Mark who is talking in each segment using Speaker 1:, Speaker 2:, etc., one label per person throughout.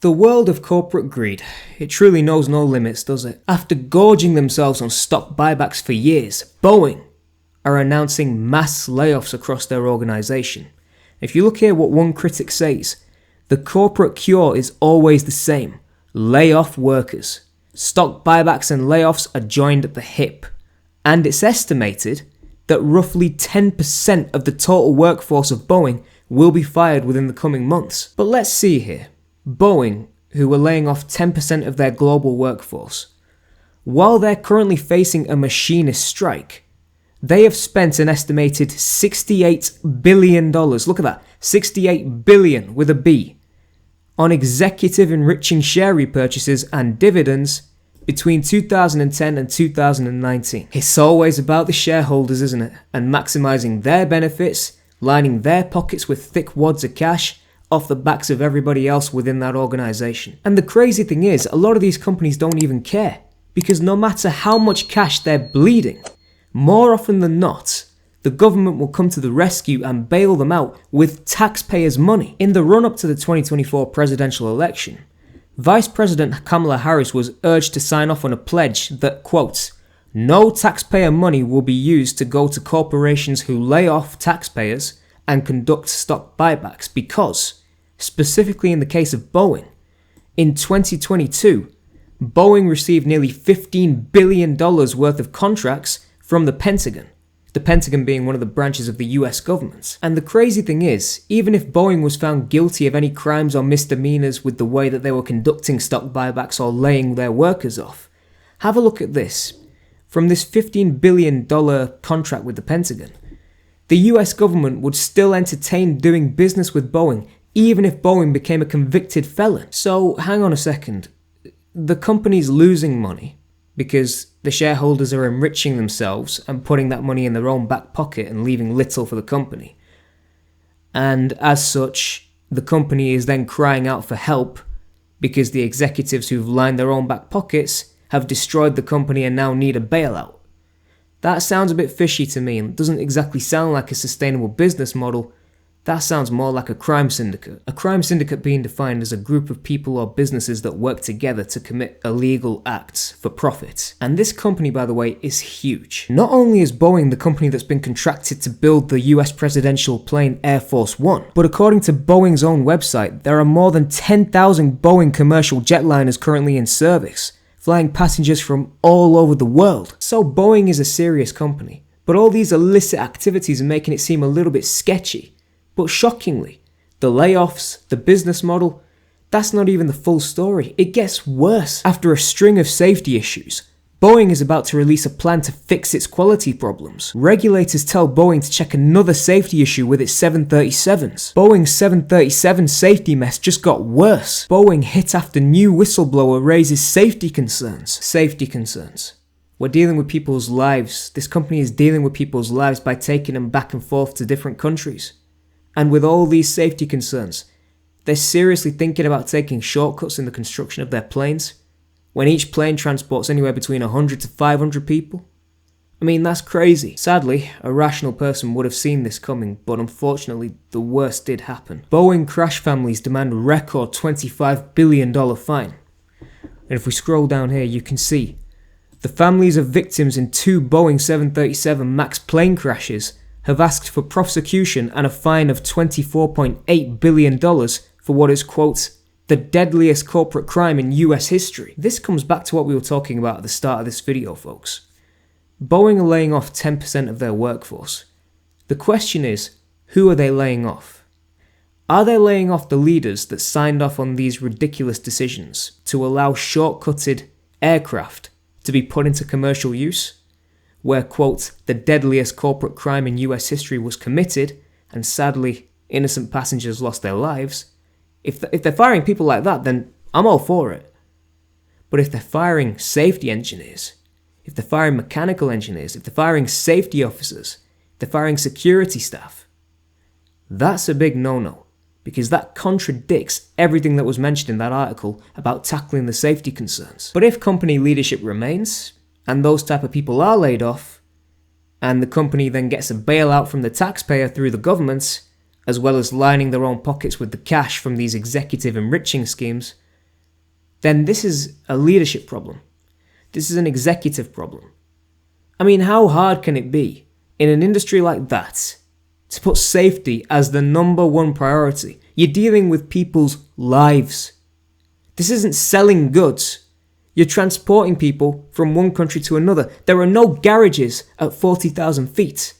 Speaker 1: The world of corporate greed, it truly knows no limits, does it? After gorging themselves on stock buybacks for years, Boeing are announcing mass layoffs across their organisation. If you look here what one critic says, the corporate cure is always the same: lay off workers. Stock buybacks and layoffs are joined at the hip, and it's estimated that roughly 10% of the total workforce of Boeing will be fired within the coming months. But let's see here. Boeing, who are laying off 10% of their global workforce, while they're currently facing a machinist strike, they have spent an estimated $68 billion, look at that, 68 billion with a B, on executive enriching share repurchases and dividends between 2010 and 2019. It's always about the shareholders, isn't it? And maximising their benefits, lining their pockets with thick wads of cash off the backs of everybody else within that organisation. And the crazy thing is, a lot of these companies don't even care, because no matter how much cash they're bleeding, more often than not, the government will come to the rescue and bail them out with taxpayers' money. In the run-up to the 2024 presidential election, Vice President Kamala Harris was urged to sign off on a pledge that, quote, no taxpayer money will be used to go to corporations who lay off taxpayers and conduct stock buybacks because, specifically in the case of Boeing, in 2022, Boeing received nearly $15 billion worth of contracts from the Pentagon being one of the branches of the US government. And the crazy thing is, even if Boeing was found guilty of any crimes or misdemeanors with the way that they were conducting stock buybacks or laying their workers off, have a look at this. From this $15 billion contract with the Pentagon, the US government would still entertain doing business with Boeing even if Boeing became a convicted felon. So hang on a second. The company's losing money because the shareholders are enriching themselves and putting that money in their own back pocket and leaving little for the company. And as such, the company is then crying out for help because the executives who've lined their own back pockets have destroyed the company and now need a bailout. That sounds a bit fishy to me and doesn't exactly sound like a sustainable business model. That sounds more like a crime syndicate. A crime syndicate being defined as a group of people or businesses that work together to commit illegal acts for profit. And this company, by the way, is huge. Not only is Boeing the company that's been contracted to build the US presidential plane Air Force One, but according to Boeing's own website, there are more than 10,000 Boeing commercial jetliners currently in service, flying passengers from all over the world. So Boeing is a serious company, but all these illicit activities are making it seem a little bit sketchy. But shockingly, the layoffs, the business model, that's not even the full story. It gets worse. After a string of safety issues, Boeing is about to release a plan to fix its quality problems. Regulators tell Boeing to check another safety issue with its 737s. Boeing's 737 safety mess just got worse. Boeing hit after new whistleblower raises safety concerns. Safety concerns. We're dealing with people's lives. This company is dealing with people's lives by taking them back and forth to different countries. And with all these safety concerns, they're seriously thinking about taking shortcuts in the construction of their planes, when each plane transports anywhere between 100 to 500 people. I mean, that's crazy. Sadly, a rational person would have seen this coming, but unfortunately, the worst did happen. Boeing crash families demand a record $25 billion fine. And if we scroll down here, you can see the families of victims in 2 Boeing 737 MAX plane crashes have asked for prosecution and a fine of $24.8 billion for what is, quote, the deadliest corporate crime in US history. This comes back to what we were talking about at the start of this video, folks. Boeing are laying off 10% of their workforce. The question is, who are they laying off? Are they laying off the leaders that signed off on these ridiculous decisions to allow shortcutted aircraft to be put into commercial use, where, quote, the deadliest corporate crime in US history was committed, and sadly, innocent passengers lost their lives? If they're firing people like that, then I'm all for it. But if they're firing safety engineers, if they're firing mechanical engineers, if they're firing safety officers, if they're firing security staff, that's a big no-no, because that contradicts everything that was mentioned in that article about tackling the safety concerns. But if company leadership remains, and those type of people are laid off, and the company then gets a bailout from the taxpayer through the government, as well as lining their own pockets with the cash from these executive enriching schemes, then this is a leadership problem. This is an executive problem. I mean, how hard can it be in an industry like that to put safety as the number one priority? You're dealing with people's lives. This isn't selling goods. You're transporting people from one country to another. There are no garages at 40,000 feet.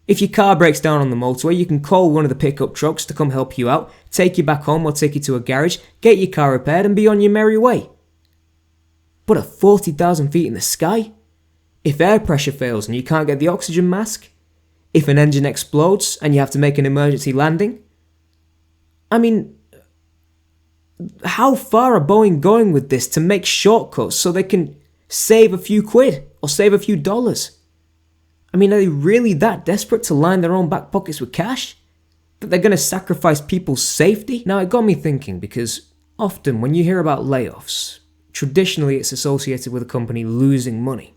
Speaker 1: If your car breaks down on the motorway, you can call one of the pickup trucks to come help you out, take you back home or take you to a garage, get your car repaired and be on your merry way. But at 40,000 feet in the sky? If air pressure fails and you can't get the oxygen mask? If an engine explodes and you have to make an emergency landing? I mean, how far are Boeing going with this to make shortcuts so they can save a few quid or save a few dollars? I mean, are they really that desperate to line their own back pockets with cash? That they're going to sacrifice people's safety? Now, it got me thinking because often when you hear about layoffs, traditionally it's associated with a company losing money.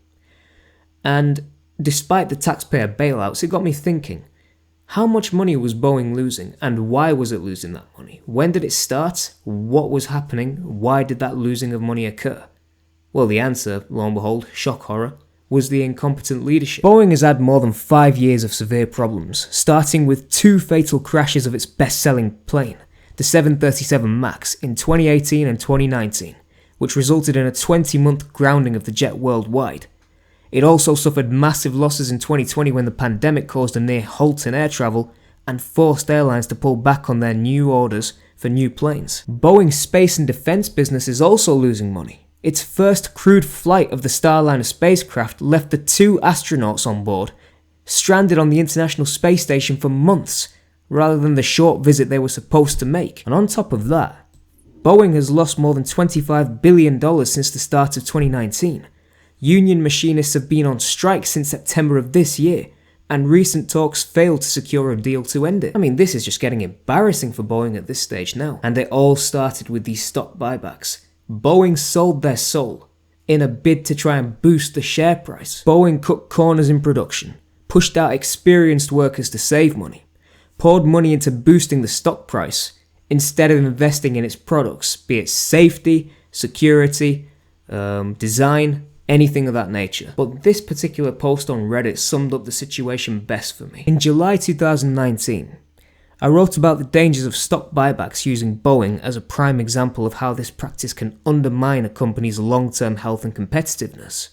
Speaker 1: And despite the taxpayer bailouts, it got me thinking, how much money was Boeing losing and why was it losing that money? When did it start? What was happening? Why did that losing of money occur? Well, the answer, lo and behold, shock horror, was the incompetent leadership. Boeing has had more than 5 years of severe problems, starting with 2 fatal crashes of its best-selling plane, the 737 MAX, in 2018 and 2019, which resulted in a 20-month grounding of the jet worldwide. It also suffered massive losses in 2020 when the pandemic caused a near halt in air travel and forced airlines to pull back on their new orders for new planes. Boeing's space and defense business is also losing money. Its first crewed flight of the Starliner spacecraft left the 2 astronauts on board stranded on the International Space Station for months, rather than the short visit they were supposed to make. And on top of that, Boeing has lost more than $25 billion since the start of 2019. Union machinists have been on strike since September of this year, and recent talks failed to secure a deal to end it. I mean, this is just getting embarrassing for Boeing at this stage now. And it all started with these stock buybacks. Boeing sold their soul in a bid to try and boost the share price. Boeing cut corners in production, pushed out experienced workers to save money, poured money into boosting the stock price instead of investing in its products, be it safety, security, design, anything of that nature. But this particular post on Reddit summed up the situation best for me. In July 2019, I wrote about the dangers of stock buybacks using Boeing as a prime example of how this practice can undermine a company's long-term health and competitiveness.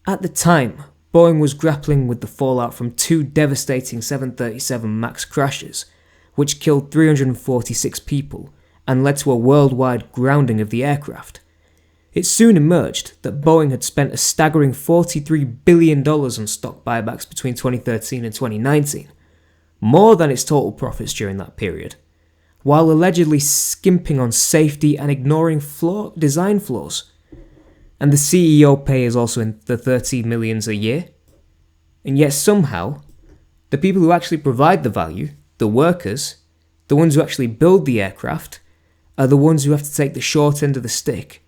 Speaker 1: At the time, Boeing was grappling with the fallout from 2 devastating 737 MAX crashes, which killed 346 people and led to a worldwide grounding of the aircraft. It soon emerged that Boeing had spent a staggering $43 billion on stock buybacks between 2013 and 2019, more than its total profits during that period, while allegedly skimping on safety and ignoring design flaws. And the CEO pay is also in the 30 millions a year. And yet somehow, the people who actually provide the value, the workers, the ones who actually build the aircraft, are the ones who have to take the short end of the stick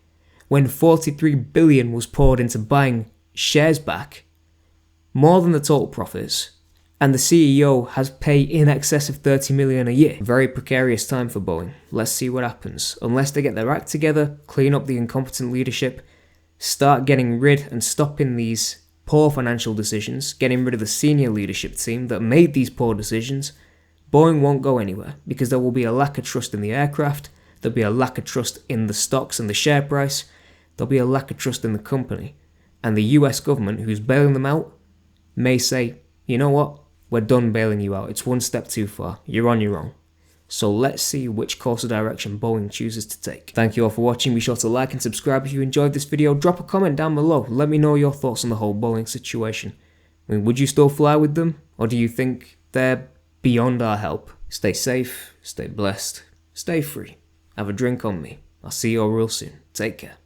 Speaker 1: when $43 billion was poured into buying shares back, more than the total profits, and the CEO has pay in excess of $30 million a year. Very precarious time for Boeing. Let's see what happens. Unless they get their act together, clean up the incompetent leadership, start getting rid and stopping these poor financial decisions, getting rid of the senior leadership team that made these poor decisions, Boeing won't go anywhere, because there will be a lack of trust in the aircraft, there'll be a lack of trust in the stocks and the share price, there'll be a lack of trust in the company, and the US government, who's bailing them out, may say, you know what, we're done bailing you out, it's one step too far, you're on your own. So let's see which course of direction Boeing chooses to take. Thank you all for watching, be sure to like and subscribe if you enjoyed this video, drop a comment down below, let me know your thoughts on the whole Boeing situation. I mean, would you still fly with them, or do you think they're beyond our help? Stay safe, stay blessed, stay free, have a drink on me, I'll see you all real soon, take care.